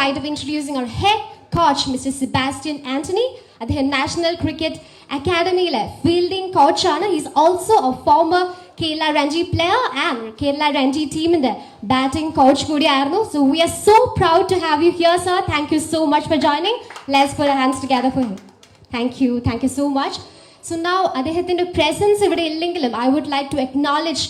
pride of introducing our head coach, Mr. Sebastian Anthony, at the National Cricket Academy fielding coach. He's also a former Kerala Ranji player and Kerala Ranji team in the batting coach. So we are so proud to have you here, sir. Thank you so much for joining. Let's put our hands together for him. Thank you so much. So now, Adehathinte presence ivide illengilum, I would like to acknowledge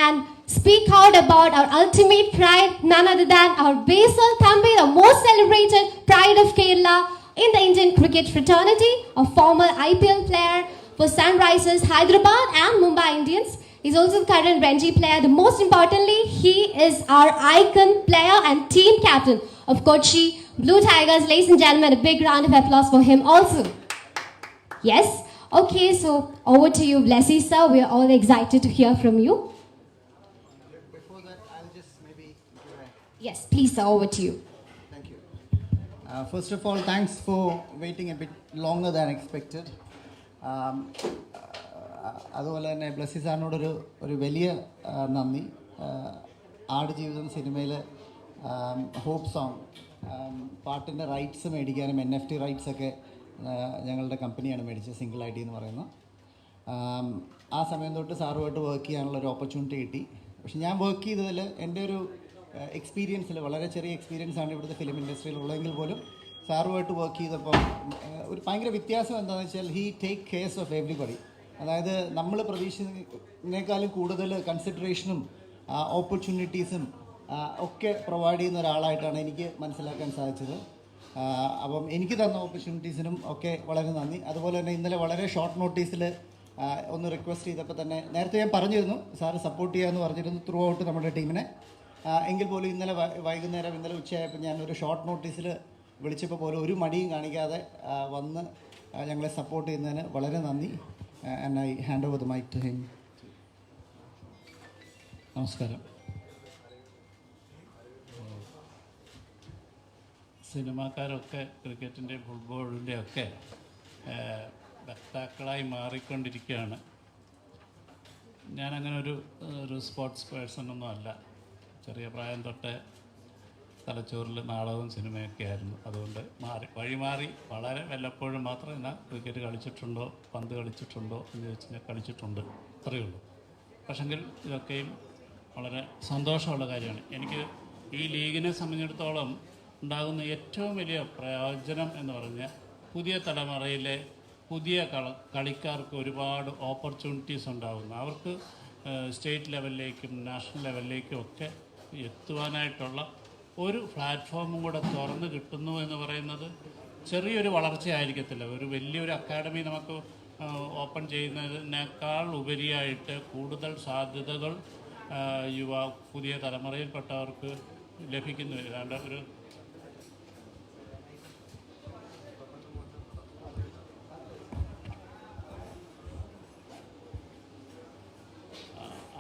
and speak out about our ultimate pride, none other than our Basil Thambi, the most celebrated pride of Kerala in the Indian cricket fraternity, a former IPL player for Sunrisers Hyderabad and Mumbai Indians. He's also the current Ranji player. The most importantly, he is our icon player and team captain of Kochi Blue Tigers. Ladies and gentlemen, a big round of applause for him also. Yes? Okay, so over to you, Blessy sir. We are all excited to hear from you. Before that, I'll just maybe give a... Yes, please sir, over to you. Thank you. First of all, thanks for waiting a bit longer than expected. അതുപോലെ തന്നെ ബ്ലസ്സി സാറിനോടൊരു വലിയ നന്ദി. ആടുജീവിതം സിനിമയിൽ hope song പാട്ടിൻ്റെ rights മേടിക്കാനും NFT റൈറ്റ്സൊക്കെ ഞങ്ങളുടെ കമ്പനിയാണ് മേടിച്ചത്, സിംഗിൾ ID എന്ന് പറയുന്നത്. ആ സമയം തൊട്ട് സാറുമായിട്ട് വർക്ക് ചെയ്യാനുള്ളൊരു ഓപ്പർച്യൂണിറ്റി കിട്ടി. പക്ഷെ ഞാൻ വർക്ക് ചെയ്തതിൽ എൻ്റെ ഒരു എക്സ്പീരിയൻസിൽ, വളരെ ചെറിയ എക്സ്പീരിയൻസാണ് ഇവിടുത്തെ ഫിലിം ഇൻഡസ്ട്രിയിൽ ഉള്ളതെങ്കിൽ പോലും സാറുമായിട്ട് വർക്ക് ചെയ്തപ്പോൾ ഒരു ഭയങ്കര വ്യത്യാസം എന്താണെന്ന് വെച്ചാൽ he take CARES of everybody. അതായത് നമ്മൾ പ്രതീക്ഷിക്കുന്നതിനേക്കാളും കൂടുതൽ കൺസിഡറേഷനും ഓപ്പർച്യൂണിറ്റീസും ഒക്കെ പ്രൊവൈഡ് ചെയ്യുന്ന ഒരാളായിട്ടാണ് എനിക്ക് മനസ്സിലാക്കാൻ സാധിച്ചത്. അപ്പം എനിക്ക് തന്ന ഓപ്പർച്യൂണിറ്റീസിനും ഒക്കെ വളരെ നന്ദി. അതുപോലെ തന്നെ ഇന്നലെ വളരെ ഷോർട്ട് നോട്ടീസിൽ ഒന്ന് റിക്വസ്റ്റ് ചെയ്തപ്പോൾ തന്നെ, നേരത്തെ ഞാൻ പറഞ്ഞിരുന്നു സാറ് സപ്പോർട്ട് ചെയ്യാമെന്ന് പറഞ്ഞിരുന്നു ത്രൂ ഔട്ട് നമ്മുടെ ടീമിനെ. എങ്കിൽ പോലും ഇന്നലെ വൈകുന്നേരം, ഇന്നലെ ഉച്ചയായപ്പോൾ ഞാനൊരു ഷോർട്ട് നോട്ടീസിൽ വിളിച്ചപ്പോൾ പോലും ഒരു മടിയും കാണിക്കാതെ വന്ന് ഞങ്ങളെ സപ്പോർട്ട് ചെയ്യുന്നതിന് വളരെ നന്ദി. And I hand over the mic to him. നമസ്കാരം. സിനിമാക്കാരൊക്കെ ക്രിക്കറ്റിൻ്റെയും ഫുട്ബോളിൻ്റെയും ഒക്കെ വക്താക്കളായി മാറിക്കൊണ്ടിരിക്കുകയാണ്. ഞാനങ്ങനെ ഒരു സ്പോർട്സ് പേഴ്സണൊന്നും അല്ല. ചെറിയ പ്രായം തൊട്ട് തലച്ചോറിൽ നാടകവും സിനിമയൊക്കെ ആയിരുന്നു. അതുകൊണ്ട് വഴിമാറി വളരെ വല്ലപ്പോഴും മാത്രമല്ല ക്രിക്കറ്റ് കളിച്ചിട്ടുണ്ടോ, പന്ത് കളിച്ചിട്ടുണ്ടോ എന്ന് ചോദിച്ചാൽ കളിച്ചിട്ടുണ്ട്, അത്രയേ ഉള്ളൂ. പക്ഷെങ്കിൽ ഇതൊക്കെയും വളരെ സന്തോഷമുള്ള കാര്യമാണ്. എനിക്ക് ഈ ലീഗിനെ സംബന്ധിച്ചിടത്തോളം ഉണ്ടാകുന്ന ഏറ്റവും വലിയ പ്രയോജനം എന്ന് പറഞ്ഞാൽ പുതിയ തലമുറയിലെ പുതിയ കളിക്കാർക്ക് ഒരുപാട് ഓപ്പർച്യൂണിറ്റീസ് ഉണ്ടാകുന്നു. അവർക്ക് സ്റ്റേറ്റ് ലെവലിലേക്കും നാഷണൽ ലെവലിലേക്കും ഒക്കെ എത്തുവാനായിട്ടുള്ള ഒരു പ്ലാറ്റ്ഫോമും കൂടെ തുറന്ന് കിട്ടുന്നു എന്ന് പറയുന്നത് ചെറിയൊരു വളർച്ചയായിരിക്കത്തില്ല. ഒരു വലിയൊരു അക്കാഡമി നമുക്ക് ഓപ്പൺ ചെയ്യുന്നതിനേക്കാൾ ഉപരിയായിട്ട് കൂടുതൽ സാധ്യതകൾ പുതിയ തലമുറയിൽപ്പെട്ടവർക്ക് ലഭിക്കുന്നു. ഏതാണ്ട് ഒരു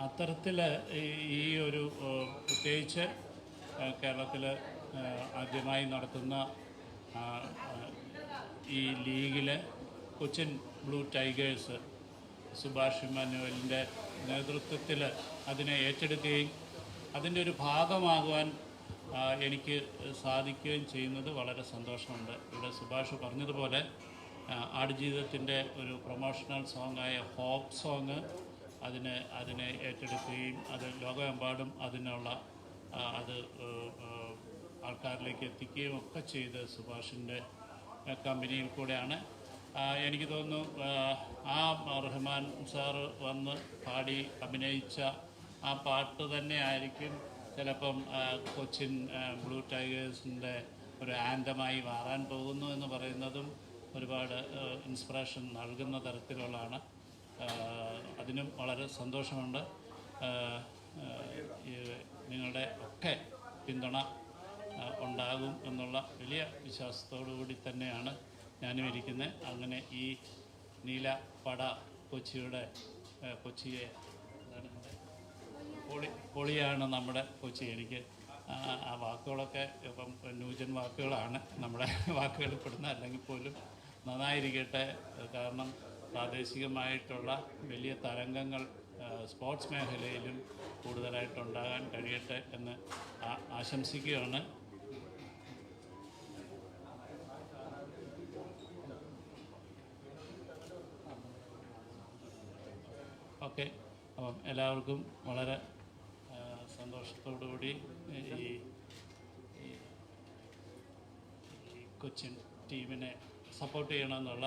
അത്തരത്തിൽ ഈ ഒരു പ്രത്യേകിച്ച് കേരളത്തിൽ ആദ്യമായി നടത്തുന്ന ഈ ലീഗിൽ കൊച്ചിൻ ബ്ലൂ ടൈഗേഴ്സ് സുഭാഷ് ഇമ്മാനുവലിൻ്റെ നേതൃത്വത്തിൽ അതിനെ ഏറ്റെടുക്കുകയും അതിൻ്റെ ഒരു ഭാഗമാകുവാൻ എനിക്ക് സാധിക്കുകയും ചെയ്യുന്നത് വളരെ സന്തോഷമുണ്ട്. ഇവിടെ സുഭാഷ് പറഞ്ഞതുപോലെ ആടുജീവിതത്തിൻ്റെ ഒരു പ്രൊമോഷണൽ സോങ്ങായ ഹോപ്പ് സോങ് അതിനെ ഏറ്റെടുക്കുകയും അത് ലോകമെമ്പാടും അത് ആൾക്കാരിലേക്ക് എത്തിക്കുകയും ഒക്കെ ചെയ്ത് സുഭാഷിൻ്റെ കമ്പനിയിൽ കൂടെയാണ്. എനിക്ക് തോന്നുന്നു ആ റഹ്മാൻ സാറ് വന്ന് പാടി അഭിനയിച്ച ആ പാട്ട് തന്നെ ആയിരിക്കും ചിലപ്പം കൊച്ചിൻ ബ്ലൂ ടൈഗേഴ്സിൻ്റെ ഒരു ആന്തമായി മാറാൻ പോകുന്നു എന്ന് പറയുന്നതും ഒരുപാട് ഇൻസ്പിറേഷൻ നൽകുന്ന തരത്തിലുള്ളതാണ്. അതിനും വളരെ സന്തോഷമുണ്ട്. നിങ്ങളുടെ ഒക്കെ പിന്തുണ ഉണ്ടാകും എന്നുള്ള വലിയ വിശ്വാസത്തോടു കൂടി തന്നെയാണ് ഞാനും ഇരിക്കുന്നത്. അങ്ങനെ ഈ നീലപ്പട കൊച്ചിയെ പൊളിയാണ് നമ്മുടെ കൊച്ചി. എനിക്ക് ആ വാക്കുകളൊക്കെ ഇപ്പം ന്യൂജൻ വാക്കുകളാണ് നമ്മുടെ വാക്കുകളിൽ പെടുന്നത്. അല്ലെങ്കിൽ പോലും നന്നായിരിക്കട്ടെ. കാരണം പ്രാദേശികമായിട്ടുള്ള വലിയ തരംഗങ്ങൾ സ്പോർട്സ് മേഖലയിലും കൂടുതലായിട്ടുണ്ടാകാൻ കഴിയട്ടെ എന്ന് ആശംസിക്കുകയാണ്. ഓക്കെ. അപ്പം എല്ലാവർക്കും വളരെ സന്തോഷത്തോടുകൂടി ഈ കൊച്ചിൻ ടീമിനെ സപ്പോർട്ട് ചെയ്യണമെന്നുള്ള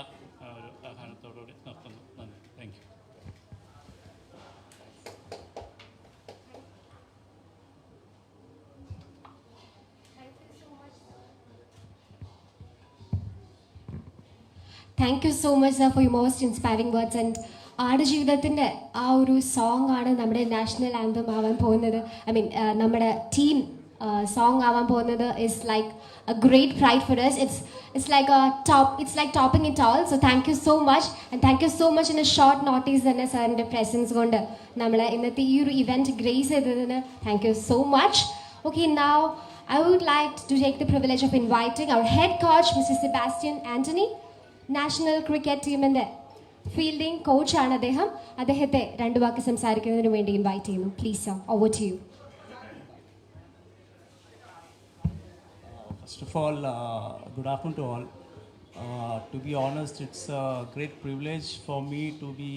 ഒരു ആഹ്വാനത്തോടുകൂടി നിർത്തുന്നു. നന്ദി. Thank you. Thank you so much sir for you most inspiring words. And ആടുജീവിതത്തിൻ്റെ ആ ഒരു സോങ് ആണ് നമ്മുടെ നാഷണൽ ആന്തം ആവാൻ പോകുന്നത്. ഐ മീൻ നമ്മുടെ ടീം സോങ് ആവാൻ പോകുന്നത് is like a great pride for us. It's like topping it all. So thank you so much, and thank you so much in a short notice തന്നെ സാറിൻ്റെ presence കൊണ്ട് നമ്മളെ ഇന്നത്തെ ഈ ഒരു ഇവൻറ്റ് ഗ്രേസ് ചെയ്തതിന് thank you so much. Okay, now I would like to take the privilege of inviting our head coach, Mr. Sebastian Anthony. National cricket ടീമിൻ്റെ fielding കോച്ചാണ് അദ്ദേഹം. അദ്ദേഹത്തെ രണ്ട് വാക്ക് സംസാരിക്കുന്നതിന് വേണ്ടി ഇൻവൈറ്റ് ചെയ്യുന്നു. Please sir, over to you. First of all, good afternoon to all. To be honest, it's a great privilege for me to be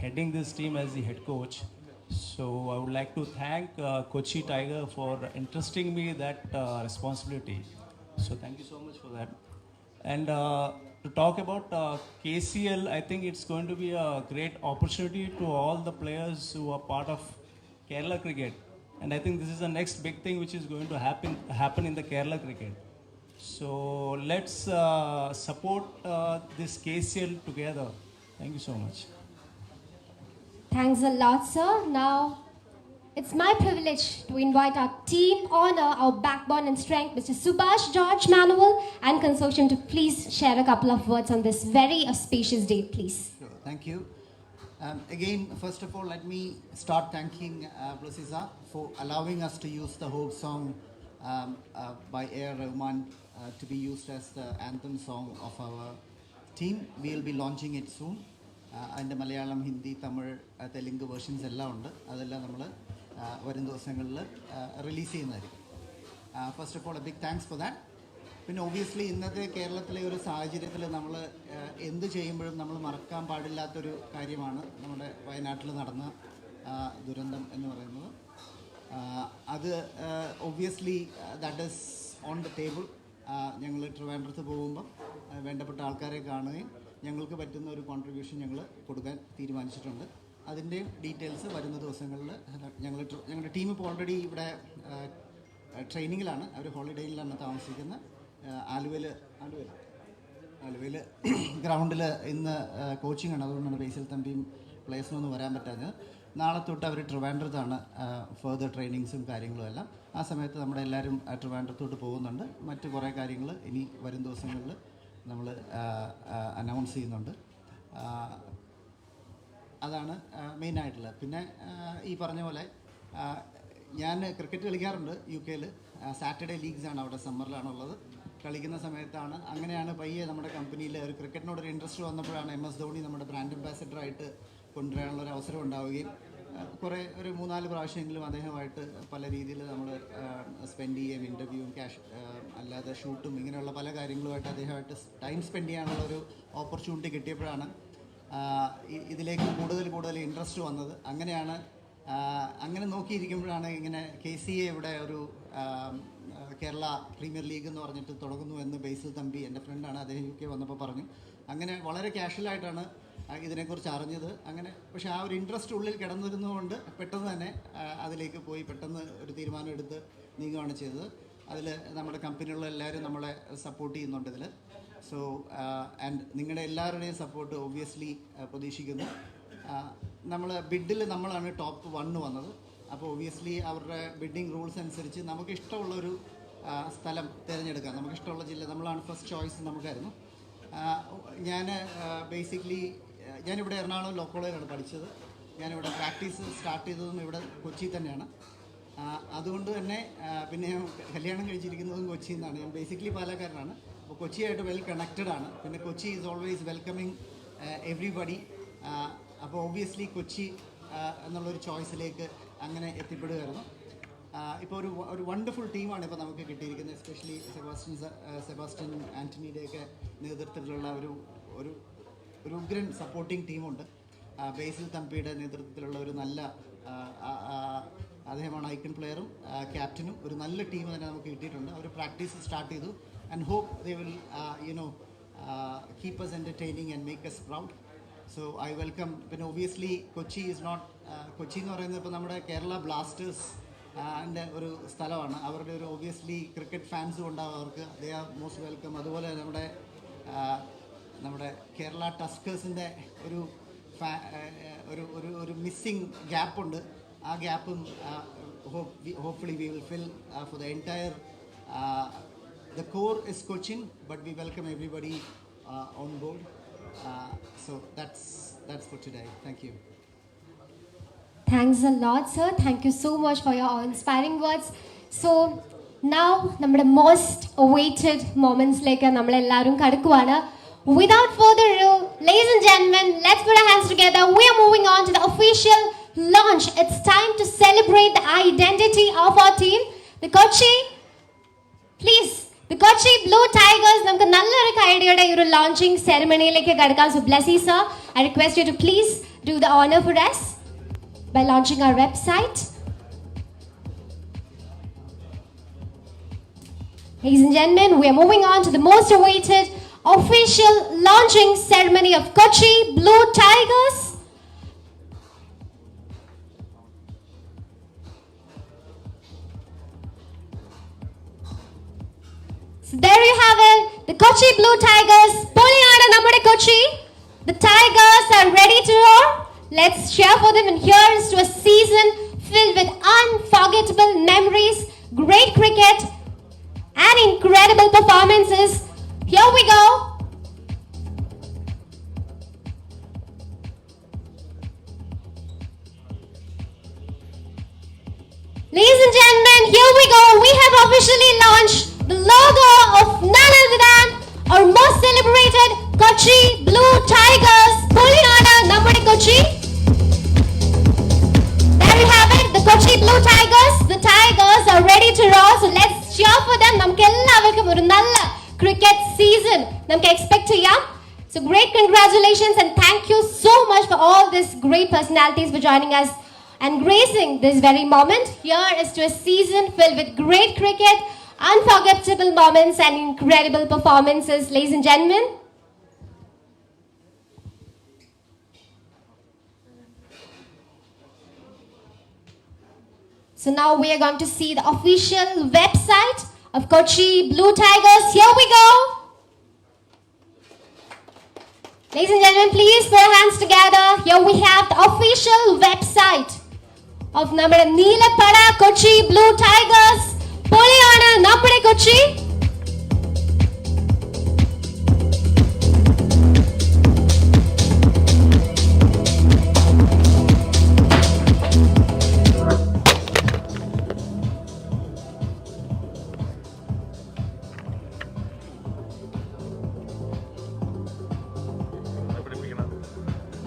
heading this team as the head coach. So I would like to thank Kochi Tiger for entrusting me that responsibility. So thank you so much for that. And to talk about KCL, I think it's going to be a great opportunity to all the players who are part of Kerala cricket. And I think this is the next big thing which is going to happen in the Kerala cricket. So let's support this KCL together. Thank you so much. Thanks a lot, sir. Now, it's my privilege to invite our team honor, our backbone and strength, Mr. Subhash George Manuel and consortium to please share a couple of words on this very auspicious day, please. Sure. Thank you. Again, first of all, let me start thanking Blasiza for allowing us to use the Hope song by A.R. Rahman to be used as the anthem song of our team. We will be launching it soon. അതിൻ്റെ Malayalam, Hindi, Tamil, Telugu versions എല്ലാം ഉണ്ട്. അതെല്ലാം നമ്മൾ വരും ദിവസങ്ങളിൽ release ചെയ്യുന്നതായിരിക്കും. First of all a big thanks for that. പിന്നെ obviously ഇന്നത്തെ കേരളത്തിലെ ഒരു സാഹചര്യത്തിൽ നമ്മൾ എന്ത് ചെയ്യുമ്പോഴും നമ്മൾ മറക്കാൻ പാടില്ലാത്തൊരു കാര്യമാണ് നമ്മുടെ വയനാട്ടിൽ നടന്ന ദുരന്തം എന്ന് പറയുന്നത്. അത് obviously that is on the table. ഞങ്ങൾ ട്രിവാൻഡ്രത്ത് പോകുമ്പം വേണ്ടപ്പെട്ട ആൾക്കാരെ കാണുകയും ഞങ്ങൾക്ക് പറ്റുന്ന ഒരു കോൺട്രിബ്യൂഷൻ ഞങ്ങൾ കൊടുക്കാൻ തീരുമാനിച്ചിട്ടുണ്ട്. അതിൻ്റെയും ഡീറ്റെയിൽസ് വരുന്ന ദിവസങ്ങളിൽ ഞങ്ങളുടെ ടീം ഇപ്പോൾ ഓൾറെഡി ഇവിടെ ട്രെയിനിങ്ങിലാണ്. അവർ ഹോളിഡേയിലാണ് താമസിക്കുന്നത്. ആലുവയിൽ ഗ്രൗണ്ടിൽ ഇന്ന് കോച്ചിങ് ആണ്. അതുകൊണ്ടാണ് ബേസിൽ തമ്പിയും പ്ലേയേഴ്സിനൊന്നും വരാൻ പറ്റാഞ്ഞത്. നാളെ തൊട്ട് അവർ ട്രിവാൻഡ്രത്താണ് ഫർദർ ട്രെയിനിങ്സും കാര്യങ്ങളും എല്ലാം. ആ സമയത്ത് നമ്മുടെ എല്ലാവരും ട്രിവാൻഡ്രത്തോട്ട് പോകുന്നുണ്ട്. മറ്റ് കുറേ കാര്യങ്ങൾ ഇനി വരും ദിവസങ്ങളിൽ നമ്മൾ അനൗൺസ് ചെയ്യുന്നുണ്ട്. അതാണ് മെയിനായിട്ടുള്ളത്. പിന്നെ ഈ പറഞ്ഞ പോലെ ഞാൻ ക്രിക്കറ്റ് കളിക്കാറുണ്ട് UK-ൽ. സാറ്റർഡേ ലീഗ്സാണ് അവിടെ, സമ്മറിലാണുള്ളത്. കളിക്കുന്ന സമയത്താണ് അങ്ങനെയാണ് പയ്യെ നമ്മുടെ കമ്പനിയിൽ ഒരു ക്രിക്കറ്റിനോടൊരു ഇൻട്രസ്റ്റ് വന്നപ്പോഴാണ് MS ധോണി നമ്മുടെ ബ്രാൻഡ് അംബാസഡറായിട്ട് കൊണ്ടുവരാനുള്ളൊരു അവസരം ഉണ്ടാവുകയും കുറേ ഒരു 3-4 പ്രാവശ്യമെങ്കിലും അദ്ദേഹമായിട്ട് പല രീതിയിൽ നമ്മൾ സ്പെൻഡ് ചെയ്യുകയും ഇൻ്റർവ്യൂവും അല്ലാതെ ഷൂട്ടും ഇങ്ങനെയുള്ള പല കാര്യങ്ങളുമായിട്ട് അദ്ദേഹമായിട്ട് ടൈം സ്പെൻഡ് ചെയ്യാനുള്ളൊരു ഓപ്പർച്യൂണിറ്റി കിട്ടിയപ്പോഴാണ് ഇതിലേക്ക് കൂടുതൽ ഇൻട്രസ്റ്റ് വന്നത്. അങ്ങനെ നോക്കിയിരിക്കുമ്പോഴാണ് ഇങ്ങനെ KCA ഇവിടെ ഒരു കേരള പ്രീമിയർ ലീഗ് എന്ന് പറഞ്ഞിട്ട് തുടങ്ങുന്നു എന്ന് ബേസിൽ തമ്പി, എൻ്റെ ഫ്രണ്ടാണ്, അദ്ദേഹം UK വന്നപ്പോൾ പറഞ്ഞു. അങ്ങനെ വളരെ കാഷ്വലായിട്ടാണ് ഇതിനെക്കുറിച്ച് അറിഞ്ഞത്. അങ്ങനെ പക്ഷേ ആ ഒരു ഇൻട്രസ്റ്റ് ഉള്ളിൽ കിടന്നിരുന്നതുകൊണ്ട് പെട്ടെന്ന് തന്നെ അതിലേക്ക് പോയി പെട്ടെന്ന് ഒരു തീരുമാനം എടുത്ത് നീങ്ങുകയാണ് ചെയ്തത്. അതിൽ നമ്മുടെ കമ്പനിയുള്ള എല്ലാവരും നമ്മളെ സപ്പോർട്ട് ചെയ്യുന്നുണ്ട് ഇതിൽ. സോ ആൻഡ് നിങ്ങളുടെ എല്ലാവരുടെയും സപ്പോർട്ട് ഒബ്വിയസ്ലി പ്രതീക്ഷിക്കുന്നു. നമ്മൾ ബിഡിൽ നമ്മളാണ് ടോപ്പ് 1 വന്നത്. അപ്പോൾ ഒബ്വിയസ്ലി അവരുടെ ബിഡിങ് റൂൾസ് അനുസരിച്ച് നമുക്കിഷ്ടമുള്ളൊരു സ്ഥലം തിരഞ്ഞെടുക്കാം. നമുക്കിഷ്ടമുള്ള ജില്ല നമ്മളാണ് ഫസ്റ്റ് ചോയ്സ് നമുക്കായിരുന്നു. ഞാൻ ബേസിക്കലി ഞാനിവിടെ എറണാകുളം ലോ കോളേജിലാണ് പഠിച്ചത്. ഞാനിവിടെ പ്രാക്ടീസ് സ്റ്റാർട്ട് ചെയ്തതും ഇവിടെ കൊച്ചി തന്നെയാണ്. അതുകൊണ്ട് തന്നെ പിന്നെ ഞാൻ കല്യാണം കഴിച്ചിരിക്കുന്നതും കൊച്ചിയിൽ നിന്നാണ്. ഞാൻ ബേസിക്കലി പാലക്കാരനാണ്. അപ്പോൾ കൊച്ചിയായിട്ട് വെൽ കണക്റ്റഡ് ആണ്. പിന്നെ Kochi is always welcoming everybody. അപ്പോൾ ഒബ്വിയസ്ലി കൊച്ചി എന്നുള്ളൊരു ചോയ്സിലേക്ക് അങ്ങനെ എത്തിപ്പെടുകയായിരുന്നു. ഇപ്പോൾ ഒരു വണ്ടർഫുൾ ടീമാണ് ഇപ്പോൾ നമുക്ക് കിട്ടിയിരിക്കുന്നത്. എസ്പെഷ്യലി സെബാസ്റ്റ്യൻ ആൻ്റണിയുടെയൊക്കെ നേതൃത്വത്തിലുള്ള ഒരു ഉഗ്രൻ സപ്പോർട്ടിംഗ് ടീമുണ്ട്. ബേസിൽ തമ്പിയുടെ നേതൃത്വത്തിലുള്ള ഒരു നല്ല അദ്ദേഹമാണ് ഐക്കൺ പ്ലെയറും ക്യാപ്റ്റനും. ഒരു നല്ല ടീം തന്നെ നമുക്ക് കിട്ടിയിട്ടുണ്ട്. അവർ പ്രാക്ടീസ് സ്റ്റാർട്ട് ചെയ്തു and hope they will keep us entertaining and make us proud. So I welcome. പിന്നെ obviously Kochi is not, Kochi എന്ന് പറയുന്നത് ഇപ്പോൾ നമ്മുടെ കേരള ബ്ലാസ്റ്റേഴ്സ് ൻ്റെ ഒരു സ്ഥലമാണ്. അവരുടെ ഒരു ഒബിയസ്ലി ക്രിക്കറ്റ് ഫാൻസും ഉണ്ടാവും അവർക്ക്. They are most welcome. അതുപോലെ നമ്മുടെ കേരള ടസ്കേഴ്സിൻ്റെ ഒരു മിസ്സിങ് ഗ്യാപ്പുണ്ട്. ആ ഗ്യാപ്പും hopefully we will fill for the entire the core is Cochin, but we welcome everybody on board. So that's for today. Thank you. Thanks a lot, sir. Thank you so much for your inspiring words. So now നമ്മുടെ most awaited moments like നമ്മളെല്ലാവരും കടക്കുവാണ്. Without further ado, ladies and gentlemen, let's put our hands together. We are moving on to the official launch. It's time to celebrate the identity of our team, the Kochi. Please, the Kochi Blue Tigers. നമുക്ക് നല്ലൊരു ഐഡിയയുടെ ഒരു launching ceremonyയിലേക്ക് കടക്കാം. So Blessy sir, I request you to please do the honor for us by launching our website. Ladies and gentlemen, we are moving on to the most awaited official launching ceremony of Kochi Blue Tigers. So there you have it, the Kochi Blue Tigers. Poliyana nammade Kochi. The Tigers are ready to roar. Let's cheer for them, and here is to a season filled with unforgettable memories, great cricket, and incredible performances. Here we go. Ladies and gentlemen, here we go. We have officially launched the logo of none other than our most celebrated Kochi Blue Tigers. Poliyana nammade Kochi. There you have it, the Kochi Blue Tigers. The Tigers are ready to roar, so let's cheer for them. നമുക്ക് എല്ലാവർക്കും ഒരു നല്ല cricket season നമുക്ക് expect ചെയ്യാം. So great congratulations and thank you so much for all these great personalities for joining us and gracing this very moment. Here is to a season filled with great cricket, unforgettable moments and incredible performances, ladies and gentlemen. So now we are going to see the official website of Kochi Blue Tigers. Here we go. Ladies and gentlemen, please put your hands together. Here we have the official website of നമ്മുടെ നീലപ്പട Kochi Blue Tigers. പൊളിയാണ് നമ്മുടെ Kochi.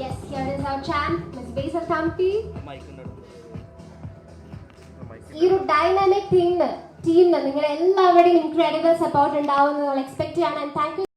Yes, here is our champ, Ms. Basil Thampi. ഈ ഒരു dynamic ടീമിന് നിങ്ങൾ എല്ലാവരുടെയും incredible support ഉണ്ടാവുമെന്ന് നമ്മൾ എക്സ്പെക്ട് ചെയ്യാണ്. And thank you